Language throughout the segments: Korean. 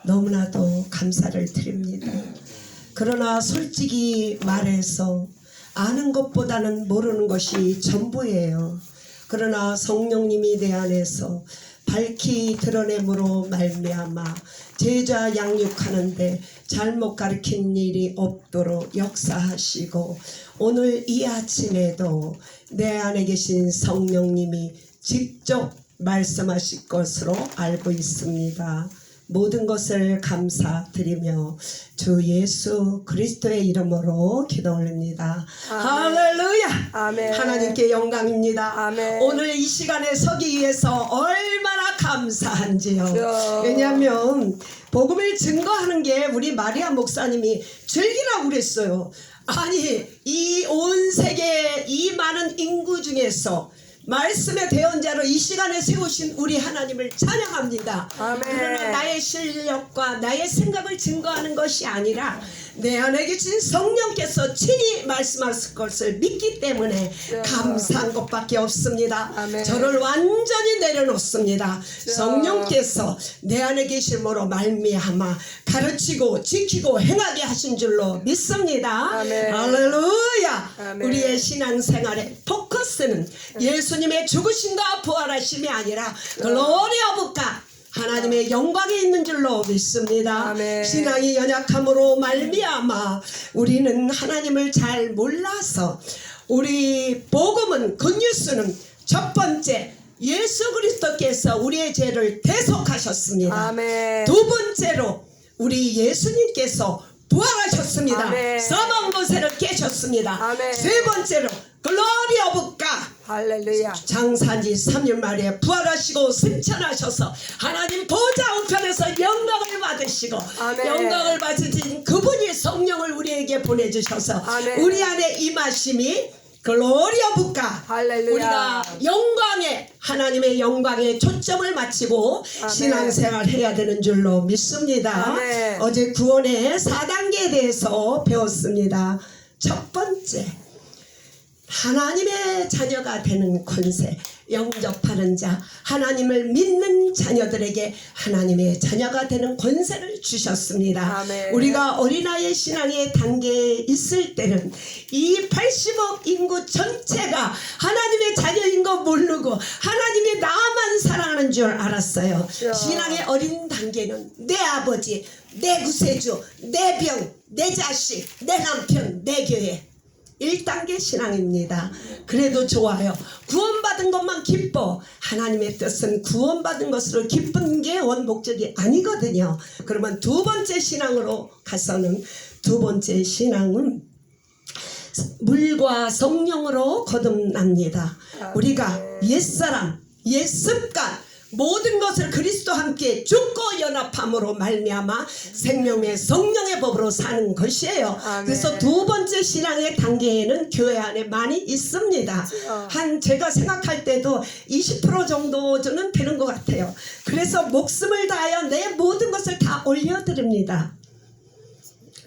너무나도 감사를 드립니다. 그러나 솔직히 말해서 아는 것보다는 모르는 것이 전부예요. 그러나 성령님이 내 안에서 밝히 드러냄으로 말미암아 제자 양육하는데 잘못 가르친 일이 없도록 역사하시고, 오늘 이 아침에도 내 안에 계신 성령님이 직접 말씀하실 것으로 알고 있습니다. 모든 것을 감사드리며 주 예수 그리스도의 이름으로 기도 올립니다. 할렐루야. 아멘. 하나님께 영광입니다. 아멘. 오늘 이 시간에 서기 위해서 얼마나 감사한지요. 주여. 왜냐하면 복음을 증거하는 게 우리 마리아 목사님이 즐기라고 그랬어요. 아니, 이 온 세계 이 많은 인구 중에서 말씀의 대언자로 이 시간에 세우신 우리 하나님을 찬양합니다. 아멘. 그러나 나의 실력과 나의 생각을 증거하는 것이 아니라 내 안에 계신 성령께서 친히 말씀하실 것을 믿기 때문에 감사한 것밖에 없습니다. 아멘. 저를 완전히 내려놓습니다. 성령께서 내 안에 계심으로 말미암아 가르치고 지키고 행하게 하신 줄로 믿습니다. 아멘. 할렐루야. 아멘. 우리의 신앙생활의 포커스는 예수님의 죽으심과 부활하심이 아니라 글로리 오브 갓, 하나님의 영광에 있는 줄로 믿습니다. 아멘. 신앙이 연약함으로 말미암아 우리는 하나님을 잘 몰라서, 우리 복음은 굿뉴스는 첫 번째 예수 그리스도께서 우리의 죄를 대속하셨습니다. 아멘. 두 번째로 우리 예수님께서 부활하셨습니다. 아멘. 사망 권세를 깨셨습니다. 아멘. 세 번째로 글로리 오브 갓, 할렐루야. 장사지 3년 만에 부활하시고 승천하셔서 하나님 보좌 우편에서 영광을 받으시고, 아멘. 영광을 받으신 그분이 성령을 우리에게 보내주셔서 아멘. 우리 안에 임하심이 글로리 오브 갓, 할렐루야. 우리가 영광에, 하나님의 영광에 초점을 맞추고 아멘. 신앙생활 해야 되는 줄로 믿습니다. 아멘. 어제 구원의 4단계에 대해서 배웠습니다. 첫 번째, 하나님의 자녀가 되는 권세, 영접하는 자, 하나님을 믿는 자녀들에게 하나님의 자녀가 되는 권세를 주셨습니다. 아멘. 우리가 어린아이의 신앙의 단계에 있을 때는 이 80억 인구 전체가 하나님의 자녀인 거 모르고 하나님이 나만 사랑하는 줄 알았어요. 그렇죠. 신앙의 어린 단계는 내 아버지, 내 구세주, 내 병, 내 자식, 내 남편, 내 교회, 1단계 신앙입니다. 그래도 좋아요. 구원받은 것만 기뻐. 하나님의 뜻은 구원받은 것으로 기쁜 게 원목적이 아니거든요. 그러면 두 번째 신앙으로 가서는, 두 번째 신앙은 물과 성령으로 거듭납니다. 우리가 옛사람, 옛습관, 모든 것을 그리스도와 함께 죽고 연합함으로 말미암아 생명의 성령의 법으로 사는 것이에요. 아멘. 그래서 두 번째 신앙의 단계에는 교회 안에 많이 있습니다. 한 제가 생각할 때도 20% 정도는 되는 것 같아요. 그래서 목숨을 다하여 내 모든 것을 다 올려드립니다.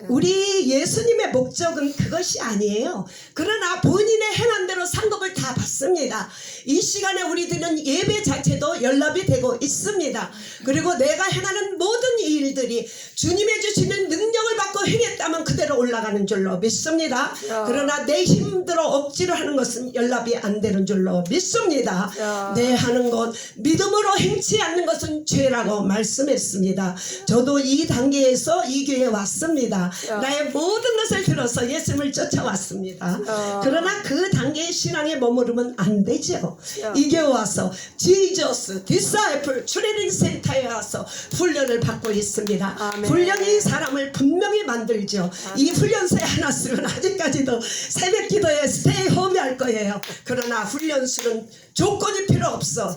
우리 예수님의 목적은 그것이 아니에요. 그러나 본인의 행한 대로 상급을 다 받습니다. 이 시간에 우리들은 예배 자체도 연락이 되고 있습니다. 그리고 내가 행하는 모든 일들이 주님의 주시는 능력을 받고 행했다면 그대로 올라가는 줄로 믿습니다. 그러나 내 힘들어 억지로 하는 것은 연락이 안 되는 줄로 믿습니다. 내 하는 것, 믿음으로 행치 않는 것은 죄라고 말씀했습니다. 저도 이 단계에서 이 교회에 왔습니다. 나의 모든 것을 들어서 예수님을 쫓아왔습니다. 그러나 그 단계의 신앙에 머무르면 안 되죠. 이 교회 와서 지저스 디사이플 트레이닝 센터에 와서 훈련을 받고 있습니다. 아멘. 훈련이 사람을 분명히 만들죠. 이 훈련소에 하나 쓰면 아직까지도 새벽 기도에 스테이 홈이 할 거예요. 그러나 훈련소는 조건이 필요 없어.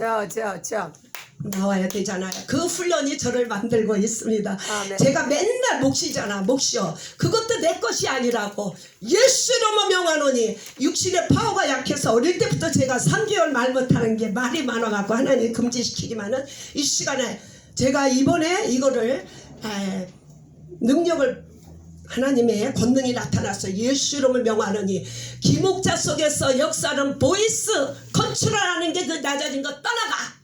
나와야 되잖아요. 그 훈련이 저를 만들고 있습니다. 아멘. 제가 맨날 목시잖아. 목시요. 그것도 내 것이 아니라고 예수로 명하노니, 육신의 파워가 약해서 어릴 때부터 제가 3개월 말 못하는 게 말이 많아갖고 하나님 금지시키지만은, 이 시간에 제가 이번에 이거를 능력을, 하나님의 권능이 나타났어. 예수 이름을 명하노니, 기목자 속에서 역사는 보이스 컨트롤하는 게 그 낮아진 거 떠나가.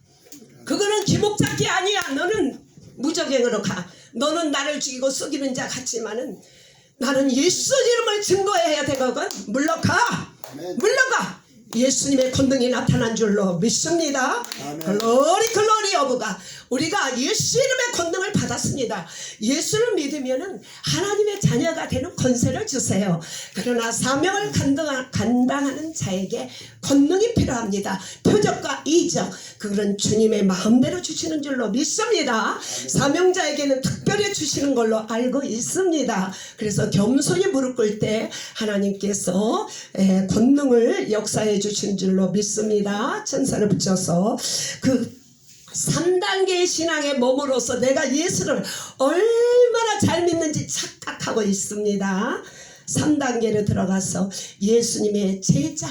그거는 기목잡기 아니야. 너는 무적행으로 가. 너는 나를 죽이고 속이는 자 같지만은 나는 예수 이름을 증거해야 되거든. 물러가. 물러가. 예수님의 권능이 나타난 줄로 믿습니다. 글로리 글로리 여부가 우리가 예수 이름의 권능을 받았습니다. 예수를 믿으면은 하나님의 자녀가 되는 권세를 주세요. 그러나 사명을 감당하는 자에게 권능이 필요합니다. 표적과 이적 그런 주님의 마음대로 주시는 줄로 믿습니다. 사명자에게는 특별히 주시는 걸로 알고 있습니다. 그래서 겸손히 무릎 꿇을 때 하나님께서 권능을 역사해 주신 줄로 믿습니다. 천사를 붙여서 그 3단계의 신앙에 몸으로서 내가 예수를 얼마나 잘 믿는지 착각하고 있습니다. 3단계로 들어가서 예수님의 제자,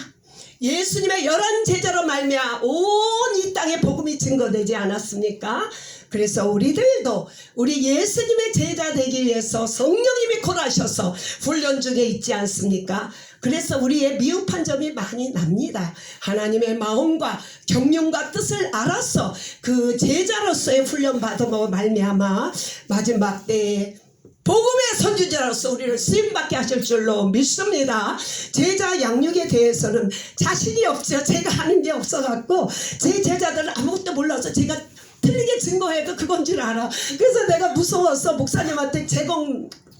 예수님의 11제자로 말미암아 온 이 땅에 복음이 증거되지 않았습니까? 그래서 우리들도 우리 예수님의 제자 되기 위해서 성령님이 권하셔서 훈련 중에 있지 않습니까? 그래서 우리의 미흡한 점이 많이 납니다. 하나님의 마음과 경륜과 뜻을 알아서 그 제자로서의 훈련 받음으로 말미암아 마지막 때에 복음의 선지자로서 우리를 쓰임받게 하실 줄로 믿습니다. 제자 양육에 대해서는 자신이 없죠. 제가 하는 게 없어갖고 제 제자들은 아무것도 몰라서 제가 틀리게 증거해도 그건 줄 알아. 그래서 내가 무서워서 목사님한테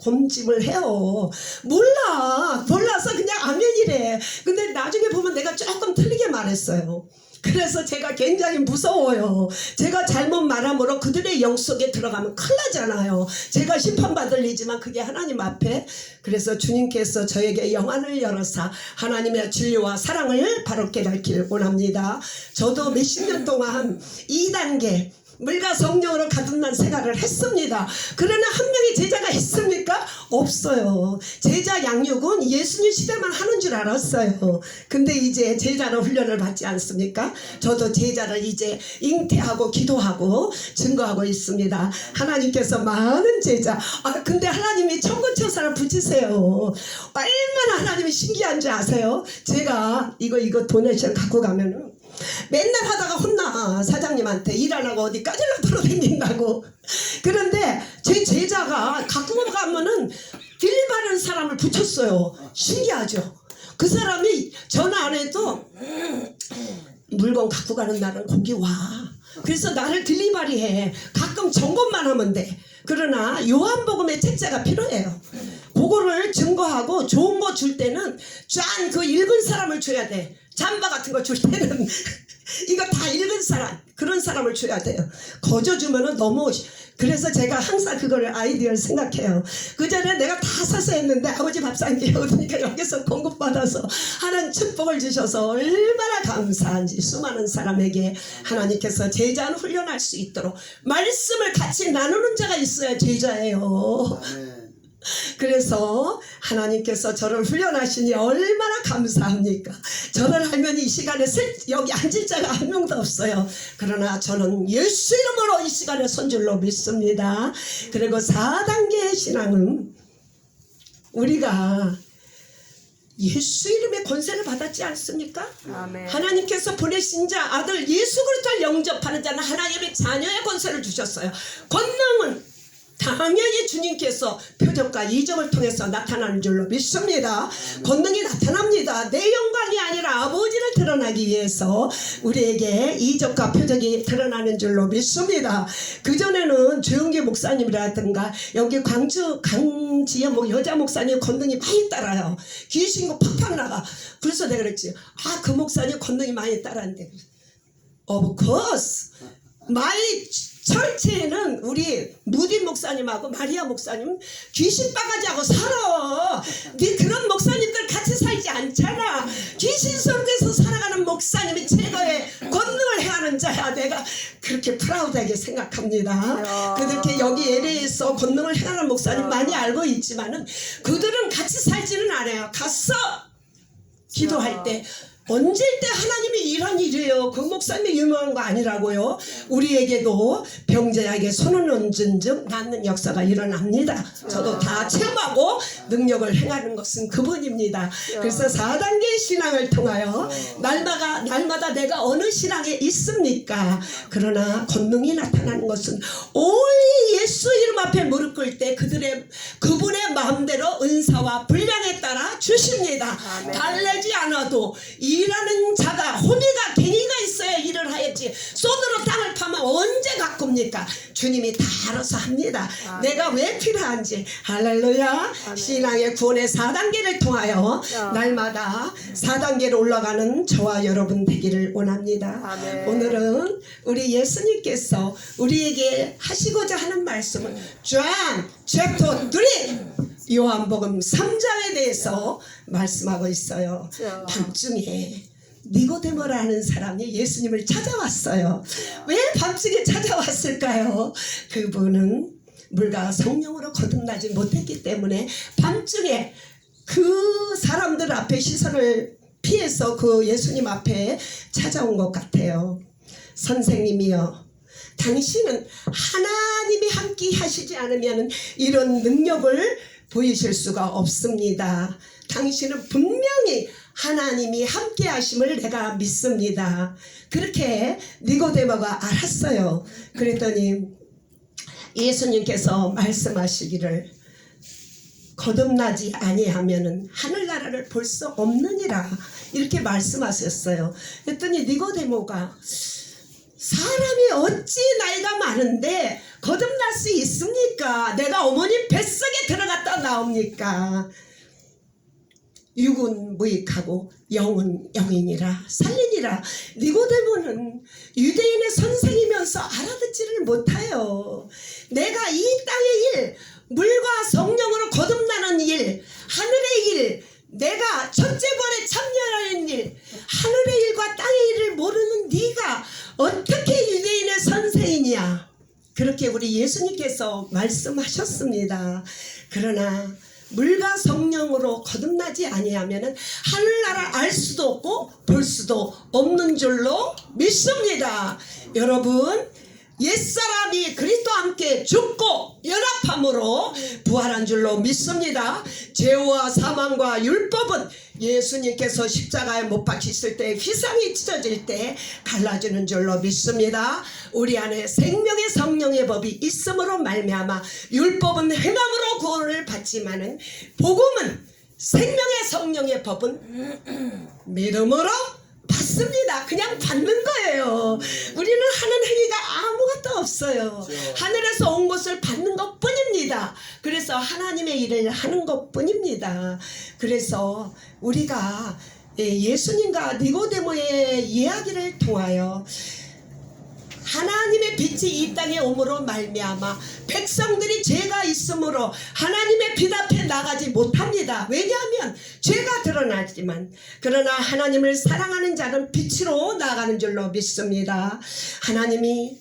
검침을 해요. 몰라서 그냥 아멘이래. 근데 나중에 보면 내가 조금 틀리게 말했어요. 그래서 제가 굉장히 무서워요. 제가 잘못 말함으로 그들의 영 속에 들어가면 큰일 나잖아요. 제가 심판받을 일이지만 그게 하나님 앞에. 그래서 주님께서 저에게 영안을 열어서 하나님의 진리와 사랑을 바롭게 밝히길 원합니다. 저도 몇십 년 동안 2단계 물과 성령으로 가득난 생활을 했습니다. 그러나 한 명의 제자가 있습니까? 없어요. 제자 양육은 예수님 시대만 하는 줄 알았어요. 근데 이제 제자로 훈련을 받지 않습니까? 저도 제자를 이제 잉태하고 기도하고 증거하고 있습니다. 하나님께서 많은 제자, 근데 하나님이 천군천사를 붙이세요. 얼마나 하나님이 신기한 줄 아세요? 제가 이거 도네이션 갖고 가면은 맨날 하다가 혼나. 사장님한테 일 안 하고 어디 까질러 돌아다닌다고. 그런데 제 제자가 갖고 가면은 딜리바는 사람을 붙였어요. 신기하죠. 그 사람이 전화 안 해도 물건 갖고 가는 날은 거기 와. 그래서 나를 딜리바리해. 가끔 점검만 하면 돼. 그러나 요한복음의 책자가 필요해요. 그거를 증거하고 좋은 거 줄 때는 짠 그 읽은 사람을 줘야 돼. 잠바 같은 거 줄 때는 이거 다 읽은 사람, 그런 사람을 줘야 돼요. 거저 주면은 너무. 그래서 제가 항상 그거를 아이디어를 생각해요. 그 전에 내가 다 사서 했는데 아버지 밥상기에 오니까 여기서 공급받아서 하나님 축복을 주셔서 얼마나 감사한지. 수많은 사람에게 하나님께서 제자는 훈련할 수 있도록 말씀을 같이 나누는 자가 있어야 제자예요. 그래서 하나님께서 저를 훈련하시니 얼마나 감사합니까? 저를 알면 이 시간에 여기 앉을 자가 한 명도 없어요. 그러나 저는 예수 이름으로 이 시간에 선 줄로 믿습니다. 그리고 4단계의 신앙은 우리가 예수 이름의 권세를 받았지 않습니까? 아멘. 하나님께서 보내신 자 아들 예수 그리스도를 영접하는 자는 하나님의 자녀의 권세를 주셨어요. 권능은 당연히 주님께서 표적과 이적을 통해서 나타나는 줄로 믿습니다. 권능이 나타납니다. 내 영광이 아니라 아버지를 드러나기 위해서 우리에게 이적과 표적이 드러나는 줄로 믿습니다. 그전에는 조영기 목사님이라든가 여기 강지연 여자 목사님 권능이 많이 따라요. 귀신고 팍팍 나가. 그래서 내가 그랬지. 그 목사님 권능이 많이 따라는데. Of course. 마이 철체에는 우리 무딘 목사님하고 마리아 목사님 귀신 바가지하고 살아. 네 그런 목사님들 같이 살지 않잖아. 귀신 속에서 살아가는 목사님이 최고의 권능을 행하는 자야. 내가 그렇게 프라우드하게 생각합니다. 그렇게 여기 LA에서 권능을 행하는 목사님 많이 알고 있지만은 그들은 같이 살지는 않아요. 가서 기도할 때 언제 때 하나님이 일한 일이에요. 그 목사님이 유명한 거 아니라고요. 우리에게도 병자에게 손을 얹은 즉 낫는 역사가 일어납니다. 저도 다 체험하고 능력을 행하는 것은 그분입니다. 그래서 4단계의 신앙을 통하여 날마다 내가 어느 신앙에 있습니까? 그러나 권능이 나타나는 것은 오직 예수 이름 앞에 무릎 이끌 때 그분의 마음대로 은사와 분량에 따라 주십니다. 아멘. 달래지 않아도 일하는 자가 호미가 갱이가 있어야 일을 하였지 손으로 땅을 파면 언제 가꿉니까? 주님이 다 알아서 합니다. 아멘. 내가 왜 필요한지. 할렐루야. 아멘. 신앙의 구원의 4단계를 통하여 날마다 4단계로 올라가는 저와 여러분 되기를 원합니다. 아멘. 오늘은 우리 예수님께서 우리에게 하시고자 하는 말씀은 John chapter 3 요한복음 3장에 대해서 말씀하고 있어요. 그렇죠. 밤중에 니고데모라는 사람이 예수님을 찾아왔어요. 왜 밤중에 찾아왔을까요? 그분은 물과 성령으로 거듭나지 못했기 때문에 밤중에 그 사람들 앞에 시선을 피해서 그 예수님 앞에 찾아온 것 같아요. 선생님이요, 당신은 하나님이 함께 하시지 않으면 이런 능력을 보이실 수가 없습니다. 당신은 분명히 하나님이 함께 하심을 내가 믿습니다. 그렇게 니고데모가 알았어요. 그랬더니 예수님께서 말씀하시기를 거듭나지 아니하면은 하늘나라를 볼 수 없느니라 이렇게 말씀하셨어요. 그랬더니 니고데모가 사람이 어찌 나이가 많은데 거듭날 수 있습니까? 내가 어머니 뱃속에 들어갔다 나옵니까? 육은 무익하고 영은 영이니라 살리니라. 니고데모는 유대인의 선생이면서 알아듣지를 못해요. 내가 이 땅의 일, 물과 성령으로 거듭나는 일, 하늘의 일, 내가 첫째 부활에 참여하는 일, 하늘의 일과 땅의 일을 모르는 네가 어떻게 유대인의 선생이냐? 그렇게 우리 예수님께서 말씀하셨습니다. 그러나 물과 성령으로 거듭나지 아니하면은 하늘나라 알 수도 없고 볼 수도 없는 줄로 믿습니다. 여러분, 옛사람이 그리스도와 함께 죽고 연합함으로 부활한 줄로 믿습니다. 죄와 사망과 율법은 예수님께서 십자가에 못 박히실 때 휘상이 찢어질 때 갈라지는 줄로 믿습니다. 우리 안에 생명의 성령의 법이 있음으로 말미암아 율법은 행함으로 구원을 받지만은 복음은 생명의 성령의 법은 믿음으로 받습니다. 그냥 받는 거예요. 우리는 하는 행위가 아무것도 없어요. 하늘에서 온 것을 받는 것 뿐입니다. 그래서 하나님의 일을 하는 것 뿐입니다. 그래서 우리가 예수님과 니고데모의 이야기를 통하여 하나님의 빛이 이 땅에 오므로 말미암아 백성들이 죄가 있으므로 하나님의 빛 앞에 나가지 못합니다. 왜냐하면 죄가 드러나지만 그러나 하나님을 사랑하는 자는 빛으로 나가는 줄로 믿습니다. 하나님이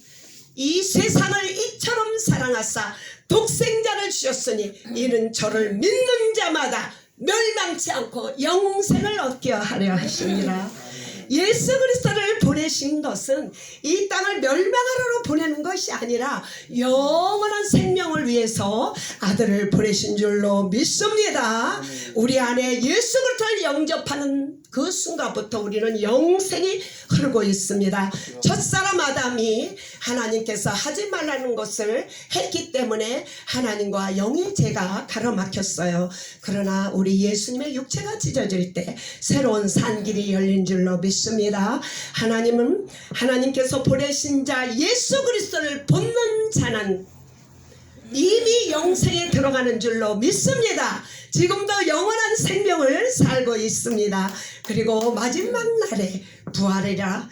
이 세상을 이처럼 사랑하사 독생자를 주셨으니 이는 저를 믿는 자마다 멸망치 않고 영생을 얻게 하려 하시니라. 예수 그리스도를 보내신 것은 이 땅을 멸망하러 보내는 것이 아니라 영원한 생명을 위해서 아들을 보내신 줄로 믿습니다. 우리 안에 예수 그리스도를 영접하는 그 순간부터 우리는 영생이 흐르고 있습니다. 첫사람 아담이 하나님께서 하지 말라는 것을 했기 때문에 하나님과 영의 죄가 가로막혔어요. 그러나 우리 예수님의 육체가 찢어질 때 새로운 산길이 열린 줄로 믿습니다. 하나님은 하나님께서 보내신 자 예수 그리스도를 본는 자는 이미 영생에 들어가는 줄로 믿습니다. 지금도 영원한 생명을 살고 있습니다. 그리고 마지막 날에 부활이라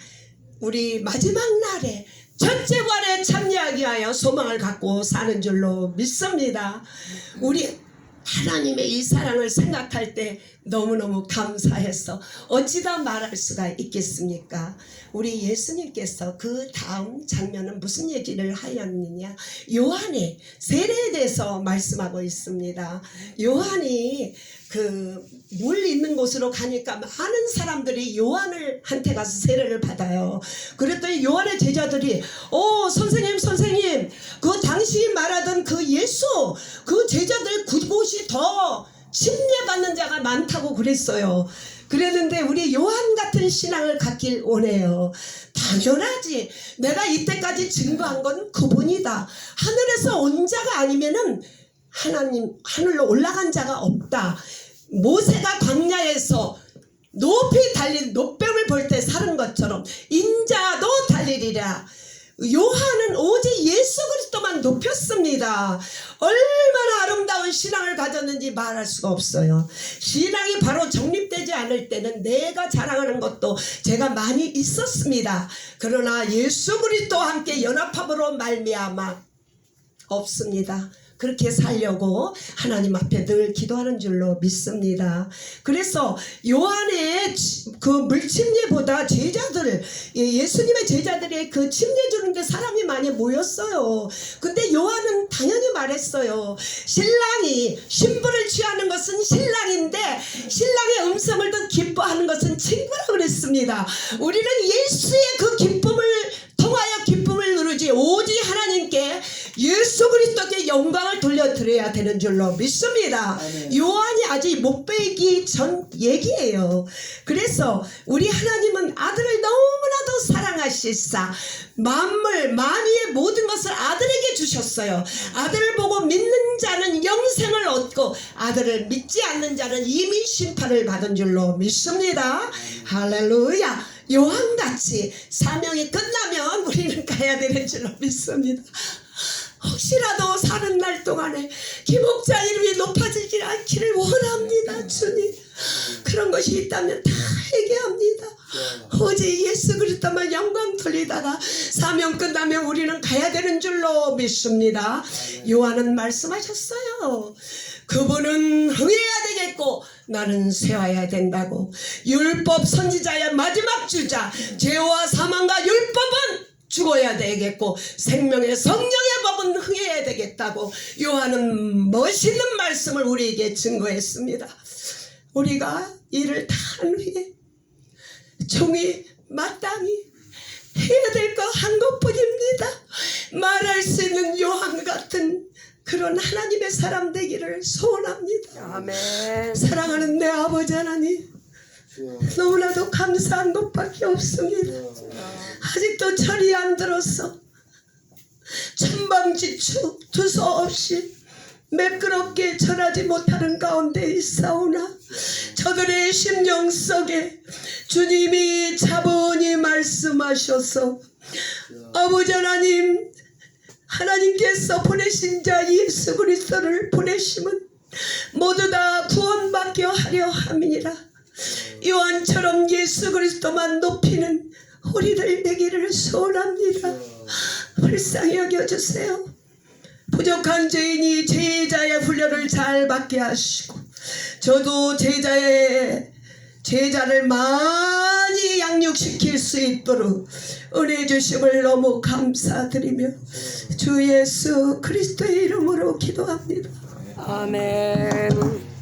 우리 마지막 날에 첫째 부활에 참여하기 위하여 소망을 갖고 사는 줄로 믿습니다. 우리 하나님의 이 사랑을 생각할 때 너무너무 감사해서 어찌다 말할 수가 있겠습니까? 우리 예수님께서 그 다음 장면은 무슨 얘기를 하였느냐? 요한의 세례에 대해서 말씀하고 있습니다. 요한이 그 물 있는 곳으로 가니까 많은 사람들이 요한한테 가서 세례를 받아요. 그랬더니 요한의 제자들이 선생님 그 당시 말하던 그 예수 그 제자들 그곳이 더 침례받는 자가 많다고 그랬어요. 그랬는데 우리 요한 같은 신앙을 갖길 원해요. 당연하지. 내가 이때까지 증거한 건 그분이다. 하늘에서 온 자가 아니면은 하나님 하늘로 올라간 자가 없다. 모세가 광야에서 높이 달린 노뱀을 볼 때 사는 것처럼 인자도 달리리라. 요한은 오직 예수 그리스도만 높였습니다. 얼마나 아름다운 신앙을 가졌는지 말할 수가 없어요. 신앙이 바로 정립되지 않을 때는 내가 자랑하는 것도 제가 많이 있었습니다. 그러나 예수 그리스도와 함께 연합함으로 말미암아 없습니다. 그렇게 살려고 하나님 앞에 늘 기도하는 줄로 믿습니다. 그래서 요한의 그 물침례보다 제자들, 예수님의 제자들이 그 침례 주는데 사람이 많이 모였어요. 근데 요한은 당연히 말했어요. 신랑이 신부를 취하는 것은 신랑인데 신랑의 음성을 듣 기뻐하는 것은 친구라 그랬습니다. 우리는 예수의 그 기쁨을 통하여 기쁨을 누르지 오직 하나님께 예수 그리스도께 영광을 돌려드려야 되는 줄로 믿습니다. 아멘. 요한이 아직 못 베기 전 얘기예요. 그래서 우리 하나님은 아들을 너무나도 사랑하시사 만물 만유의 모든 것을 아들에게 주셨어요. 아들을 보고 믿는 자는 영생을 얻고 아들을 믿지 않는 자는 이미 심판을 받은 줄로 믿습니다. 할렐루야. 요한같이 사명이 끝나면 우리는 가야 되는 줄로 믿습니다. 혹시라도 사는 날 동안에 김옥자 이름이 높아지지 않기를 원합니다. 주님, 그런 것이 있다면 다 회개합니다. 오직 예수 그리스도만 영광 돌리다가 사명 끝나면 우리는 가야 되는 줄로 믿습니다. 요한은 말씀하셨어요. 그분은 흥해야 되겠고 나는 쇠해야 된다고. 율법 선지자의 마지막 주자, 죄와 사망과 율법은 죽어야 되겠고 생명의 성령의 법은 흥해야 되겠다고 요한은 멋있는 말씀을 우리에게 증거했습니다. 우리가 이를 다 한 후에 종이 마땅히 해야 될 거 한 것뿐입니다. 말할 수 있는 요한 같은 그런 하나님의 사람 되기를 소원합니다. 아멘. 사랑하는 내 아버지 하나님, 너무나도 감사한 것밖에 없습니다. 아직도 철이 안 들어서 천방지축 두서없이 매끄럽게 절하지 못하는 가운데 있사오나 저들의 심령 속에 주님이 차분히 말씀하셔서 아버지 하나님, 하나님께서 보내신 자 예수 그리스도를 보내심은 모두 다 구원받게 하려 함이니라. 요한처럼 예수 그리스도만 높이는 우리들 되기를 소원합니다. 불쌍히 여겨주세요. 부족한 죄인이 제자의 훈련을 잘 받게 하시고 저도 제자를 많이 양육시킬 수 있도록 은혜 주심을 너무 감사드리며 주 예수 그리스도의 이름으로 기도합니다. 아멘.